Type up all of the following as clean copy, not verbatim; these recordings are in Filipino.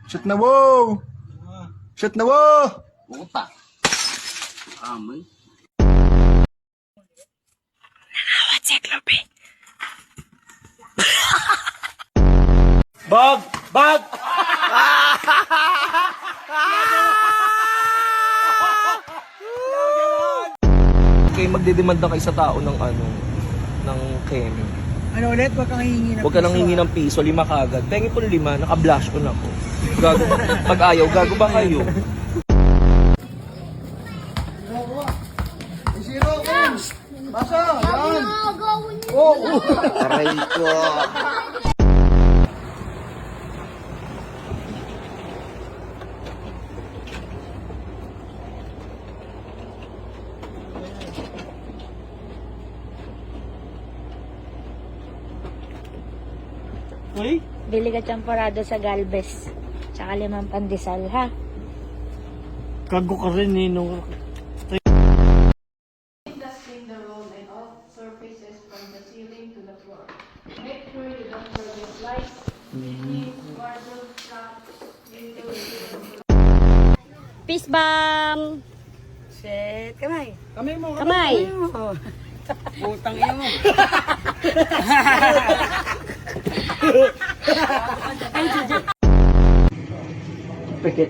Shit na wow! Shit na wow! Puta. Amoy. Nakawat si Klope. Bag! Bag! Okay, magdedemanda kayo sa tao ng ano, ng Kemi. Ano ulit? Huwag kang hihingi ng Huwag ka nang hingi ng piso, 5 kagad. Pengi po 5, naka-blush on ako. Gago. Pag ayaw, gago ba kayo? Zero, Kens! Basa! Yan! Oh! Aray ko. Uy? Bili ka champorado sa Galvez. Tsaka 5 pandesal, ha? Kago ka rin eh, nung... Dusting the room and all surfaces from the ceiling to the floor. Make sure you don't forget lights, fittings, wardrobe, traps, windows, Peace bomb! Shit. Kamay. Kamay mo. Kamay. mo. Putang ina mo. Pikit.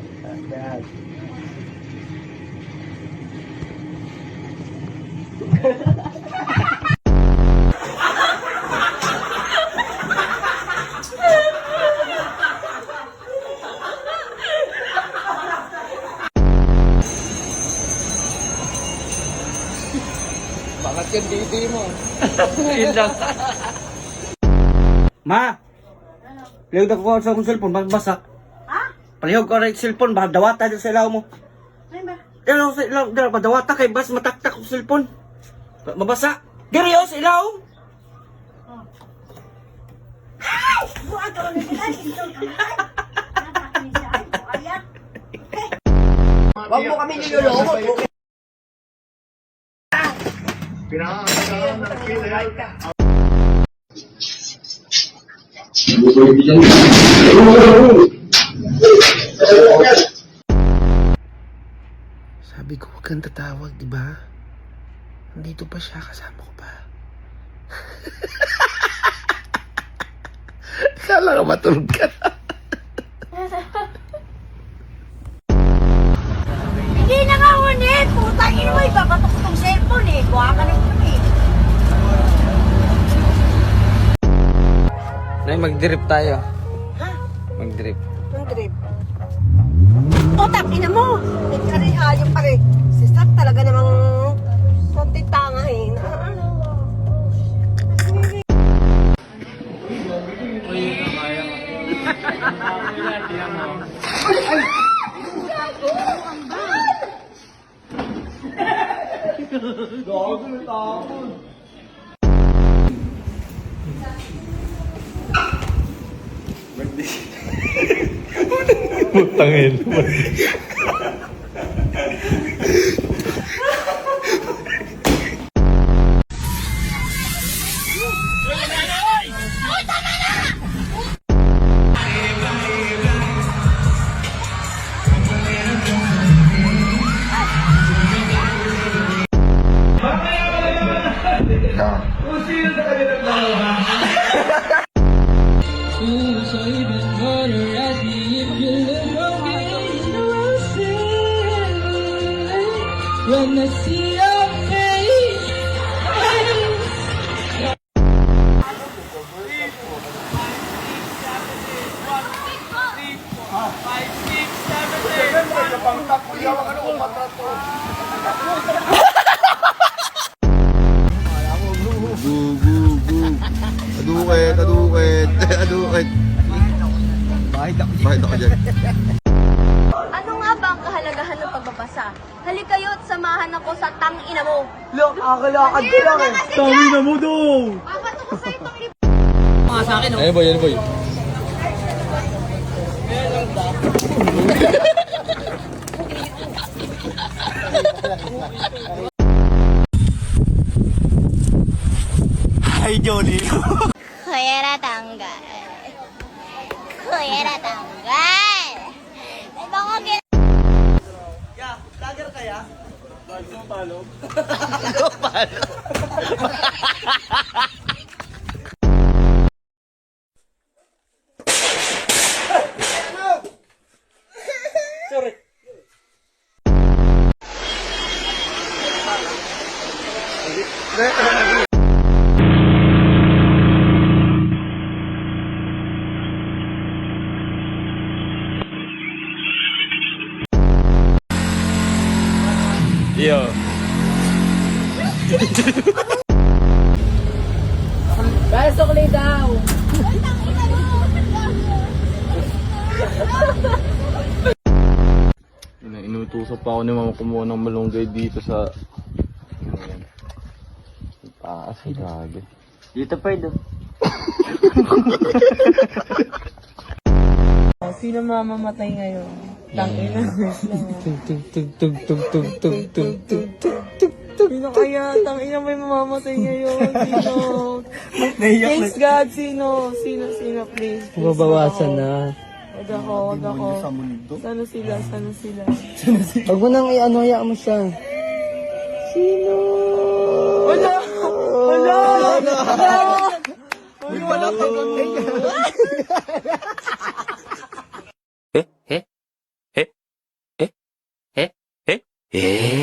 Bakit yung didi mo? Yun lang. Ma! Palihog na ko sa akong cellphone, magbasak. Ha? Palihog ko rin cellphone, baka dawata dyan sa ilaw mo. Ano ba? Ilaw sa ilaw, dala pa dawata kay bas mataktak ko cellphone. Mabasa. Diri oh, sa ilaw. Buwan ka lang nila. Ito ka na. Napakinisahan ko. Ayan. Wag mo kami niloloko. Pinakakasama ng killer. Sabi ko, huwag kang tatawag, di ba? Nandito pa siya, kasama ko pa. Kala ka matulog ka na. Hindi na nga ulit. Putang ina mo. Ipapatok tong cellphone eh. Buha ka na ito eh. Nay, mag-drip tayo. Ha? Mag-drip. Ang drip. O, tapin na mo. Nagkari hayop pa rin. Si Sat talaga namang konti tangahin. Putangin. When I see your face, Adukit, adukit, adukit. Bakit ako dyan? Ano nga ba ang kahalagahan ng pagbabasa? Halika kayo at samahan ako sa tang-ina mo. Look, akakalakad ko lang eh. Tawin na mo daw! Babato ko sa itong Ano boy, ano boy? Ay, Johnny. Kuyera tanggal. Kuyera tanggal. Sorry. Yo. Basokli daw. Inutusok pa ako ni mama kumuha ng malunggay dito sa... Taas, grabe. Dito pa ito. Sino mamamatay ngayon? Tangina. Sino kaya? Tangina may mamamatay ngayon? Sino? Thanks God, sino? Sino, please. Babawasan na. Wag ako. Sana sila. Huwag mo nang i-ano, hayaan mo siya. Wala! Eh?